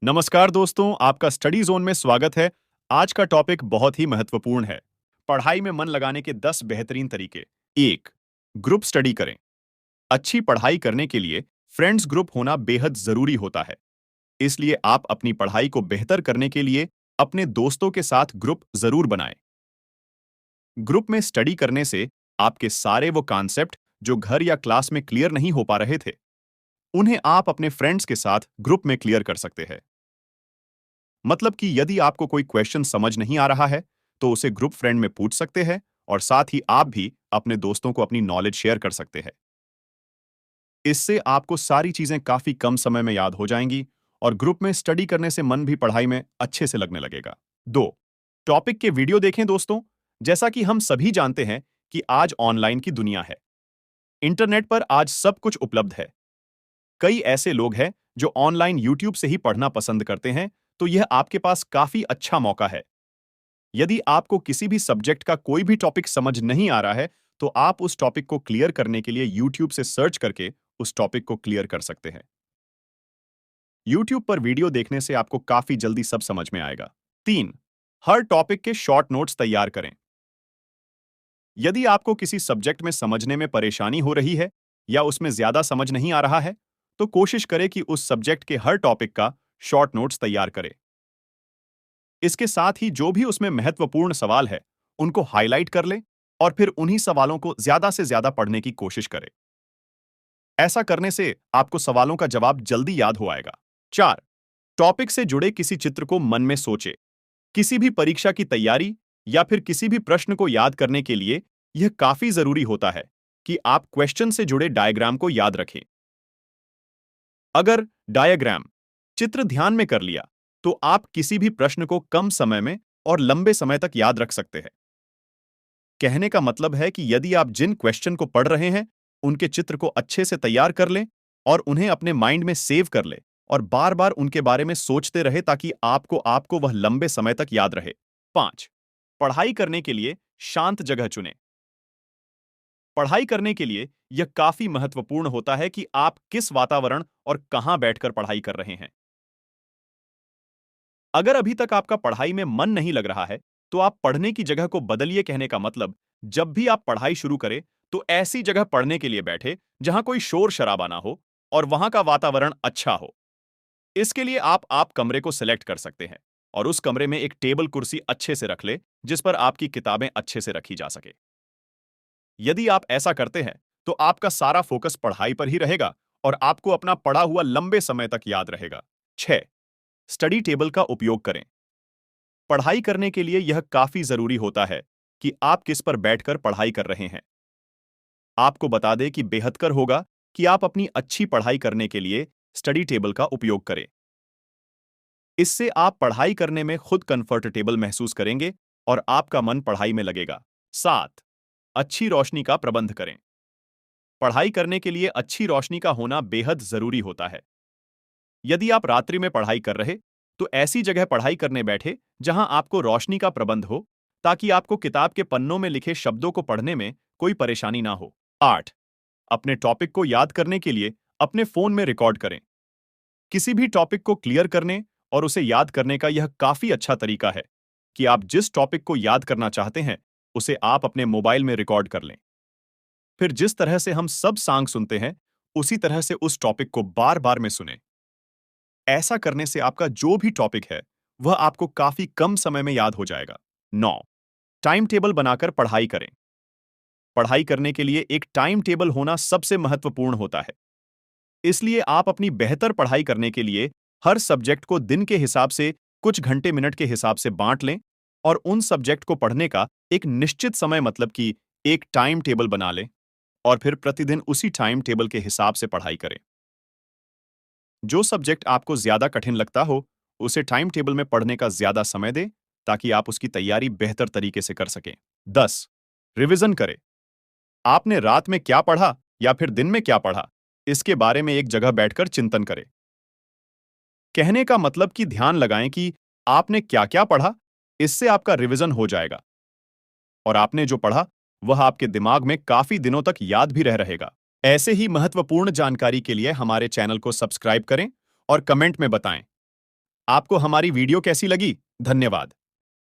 नमस्कार दोस्तों, आपका स्टडी जोन में स्वागत है। आज का टॉपिक बहुत ही महत्वपूर्ण है। पढ़ाई में मन लगाने के 10 बेहतरीन तरीके। 1. ग्रुप स्टडी करें। अच्छी पढ़ाई करने के लिए फ्रेंड्स ग्रुप होना बेहद जरूरी होता है। इसलिए आप अपनी पढ़ाई को बेहतर करने के लिए अपने दोस्तों के साथ ग्रुप जरूर बनाएं। ग्रुप में स्टडी करने से आपके सारे वो कॉन्सेप्ट जो घर या क्लास में क्लियर नहीं हो पा रहे थे, उन्हें आप अपने फ्रेंड्स के साथ ग्रुप में क्लियर कर सकते हैं। मतलब कि यदि आपको कोई क्वेश्चन समझ नहीं आ रहा है, तो उसे ग्रुप फ्रेंड में पूछ सकते हैं और साथ ही आप भी अपने दोस्तों को अपनी नॉलेज शेयर कर सकते हैं। इससे आपको सारी चीजें काफी कम समय में याद हो जाएंगी और ग्रुप में स्टडी करने से मन भी पढ़ाई में अच्छे से लगने लगेगा। 2. टॉपिक के वीडियो देखें दोस्तों। जैसा कि हम सभी जानते हैं कि आज ऑनलाइन की दुनिया है। इंटरनेट पर आज सब कुछ उपलब्ध है। कई ऐसे लोग हैं जो ऑनलाइन यूट्यूब से ही पढ़ना पसंद करते हैं, तो यह आपके पास काफी अच्छा मौका है। यदि आपको किसी भी सब्जेक्ट का कोई भी टॉपिक समझ नहीं आ रहा है, तो आप उस टॉपिक को क्लियर करने के लिए यूट्यूब से सर्च करके उस टॉपिक को क्लियर कर सकते हैं। यूट्यूब पर वीडियो देखने से आपको काफी जल्दी सब समझ में आएगा। 3. हर टॉपिक के शॉर्ट नोट्स तैयार करें। यदि आपको किसी सब्जेक्ट में समझने में परेशानी हो रही है या उसमें ज्यादा समझ नहीं आ रहा है, तो कोशिश करें कि उस सब्जेक्ट के हर टॉपिक का शॉर्ट नोट्स तैयार करें। इसके साथ ही जो भी उसमें महत्वपूर्ण सवाल है, उनको हाईलाइट कर लें और फिर उन्हीं सवालों को ज्यादा से ज्यादा पढ़ने की कोशिश करें। ऐसा करने से आपको सवालों का जवाब जल्दी याद हो आएगा। 4. टॉपिक से जुड़े किसी चित्र को मन में सोचें। किसी भी परीक्षा की तैयारी या फिर किसी भी प्रश्न को याद करने के लिए यह काफी जरूरी होता है कि आप क्वेश्चन से जुड़े डायग्राम को याद रखें। अगर डायग्राम चित्र ध्यान में कर लिया, तो आप किसी भी प्रश्न को कम समय में और लंबे समय तक याद रख सकते हैं। कहने का मतलब है कि यदि आप जिन क्वेश्चन को पढ़ रहे हैं, उनके चित्र को अच्छे से तैयार कर लें और उन्हें अपने माइंड में सेव कर लें और बार बार उनके बारे में सोचते रहे ताकि आपको आपको वह लंबे समय तक याद रहे। 5. पढ़ाई करने के लिए शांत जगह चुनें। पढ़ाई करने के लिए यह काफी महत्वपूर्ण होता है कि आप किस वातावरण और कहां बैठकर पढ़ाई कर रहे हैं। अगर अभी तक आपका पढ़ाई में मन नहीं लग रहा है, तो आप पढ़ने की जगह को बदलिए। कहने का मतलब, जब भी आप पढ़ाई शुरू करें, तो ऐसी जगह पढ़ने के लिए बैठे जहां कोई शोर शराबा ना हो और वहां का वातावरण अच्छा हो। इसके लिए आप कमरे को सिलेक्ट कर सकते हैं और उस कमरे में एक टेबल कुर्सी अच्छे से रख ले, जिस पर आपकी किताबें अच्छे से रखी जा सके। यदि आप ऐसा करते हैं, तो आपका सारा फोकस पढ़ाई पर ही रहेगा और आपको अपना पढ़ा हुआ लंबे समय तक याद रहेगा। 6. स्टडी टेबल का उपयोग करें। पढ़ाई करने के लिए यह काफी जरूरी होता है कि आप किस पर बैठकर पढ़ाई कर रहे हैं। आपको बता दें कि बेहतर होगा कि आप अपनी अच्छी पढ़ाई करने के लिए स्टडी टेबल का उपयोग करें। इससे आप पढ़ाई करने में खुद कंफर्टेबल महसूस करेंगे और आपका मन पढ़ाई में लगेगा। 7. अच्छी रोशनी का प्रबंध करें। पढ़ाई करने के लिए अच्छी रोशनी का होना बेहद जरूरी होता है। यदि आप रात्रि में पढ़ाई कर रहे, तो ऐसी जगह पढ़ाई करने बैठे जहां आपको रोशनी का प्रबंध हो, ताकि आपको किताब के पन्नों में लिखे शब्दों को पढ़ने में कोई परेशानी ना हो। 8. अपने टॉपिक को याद करने के लिए अपने फोन में रिकॉर्ड करें। किसी भी टॉपिक को क्लियर करने और उसे याद करने का यह काफी अच्छा तरीका है कि आप जिस टॉपिक को याद करना चाहते हैं, उसे आप अपने मोबाइल में रिकॉर्ड कर लें। फिर जिस तरह से हम सब सॉन्ग सुनते हैं, उसी तरह से उस टॉपिक को बार बार में सुने। ऐसा करने से आपका जो भी टॉपिक है, वह आपको काफी कम समय में याद हो जाएगा। 9. टाइम टेबल बनाकर पढ़ाई करें। पढ़ाई करने के लिए एक टाइम टेबल होना सबसे महत्वपूर्ण होता है। इसलिए आप अपनी बेहतर पढ़ाई करने के लिए हर सब्जेक्ट को दिन के हिसाब से कुछ घंटे मिनट के हिसाब से बांट लें और उन सब्जेक्ट को पढ़ने का एक निश्चित समय, मतलब कि एक टाइम टेबल बना लें और फिर प्रतिदिन उसी टाइम टेबल के हिसाब से पढ़ाई करें। जो सब्जेक्ट आपको ज्यादा कठिन लगता हो, उसे टाइम टेबल में पढ़ने का ज्यादा समय दें ताकि आप उसकी तैयारी बेहतर तरीके से कर सकें। 10. रिवीजन करें। आपने रात में क्या पढ़ा या फिर दिन में क्या पढ़ा, इसके बारे में एक जगह बैठकर चिंतन करें। कहने का मतलब कि ध्यान लगाएं कि आपने क्या क्या पढ़ा। इससे आपका रिवीजन हो जाएगा और आपने जो पढ़ा वह आपके दिमाग में काफी दिनों तक याद भी रह रहेगा। ऐसे ही महत्वपूर्ण जानकारी के लिए हमारे चैनल को सब्सक्राइब करें और कमेंट में बताएं आपको हमारी वीडियो कैसी लगी? धन्यवाद।